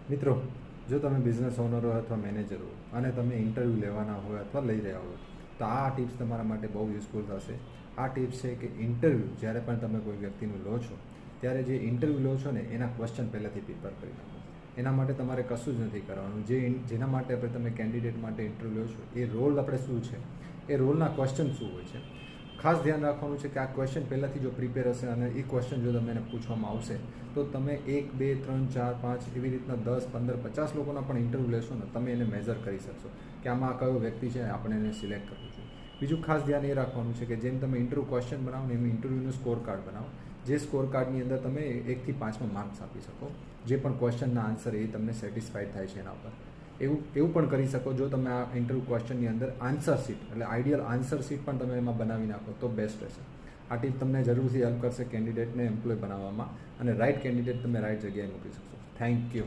મિત્રો, જો તમે બિઝનેસ ઓનર હો અથવા મેનેજર હો અને તમે ઇન્ટરવ્યૂ લેવાના હોય અથવા લઈ રહ્યા હોય તો આ ટિપ્સ તમારા માટે બહુ યુઝફુલ થશે. આ ટિપ્સ છે કે ઇન્ટરવ્યૂ જ્યારે પણ તમે કોઈ વ્યક્તિનું લો છો ત્યારે જે ઇન્ટરવ્યૂ લો છો ને એના ક્વેશ્ચન પહેલાંથી પ્રિપેર કરી નાખો. એના માટે તમારે કશું જ નથી કરવાનું. જેના માટે આપણે તમે કેન્ડિડેટ માટે ઇન્ટરવ્યૂ લો છો એ રોલ આપણે શું છે, એ રોલના ક્વેશ્ચન શું હોય છે, ખાસ ધ્યાન રાખવાનું છે કે આ ક્વેશ્ચન પહેલાંથી જો પ્રિપેર હશે અને એ ક્વેશ્ચન જો તમને પૂછવામાં આવશે તો તમે 1, 2, 3, 4, 5 એવી રીતના 10, 15, 50 લોકોના પણ ઇન્ટરવ્યૂ લેશો ને તમે એને મેઝર કરી શકશો કે આમાં આ કયો વ્યક્તિ છે આપણે એને સિલેક્ટ કરવું છે. બીજું ખાસ ધ્યાન એ રાખવાનું છે કે જેમ તમે ઇન્ટરવ્યૂ ક્વેશ્ચન બનાવો ને એમ ઇન્ટરવ્યૂનું સ્કોર કાર્ડ બનાવો. જે સ્કોર કાર્ડની અંદર તમે 1 થી 5 માર્ક્સ આપી શકો. જે પણ ક્વેશ્ચનના આન્સર એ તમને સેટિસ્ફાઈડ થાય છે એના પર એવું પણ કરી શકો. જો તમે આ ઇન્ટરવ્યૂ ક્વેશ્ચનની અંદર આન્સર શીટ એટલે આઈડિયલ આન્સર શીટ પણ તમે એમાં બનાવી નાખો તો બેસ્ટ રહેશે. આ ટીપ તમને જરૂરથી હેલ્પ કરશે કેન્ડિડેટને એમ્પ્લોય બનાવવામાં અને રાઇટ કેન્ડિડેટ તમે રાઇટ જગ્યાએ મૂકી શકશો. Thank you.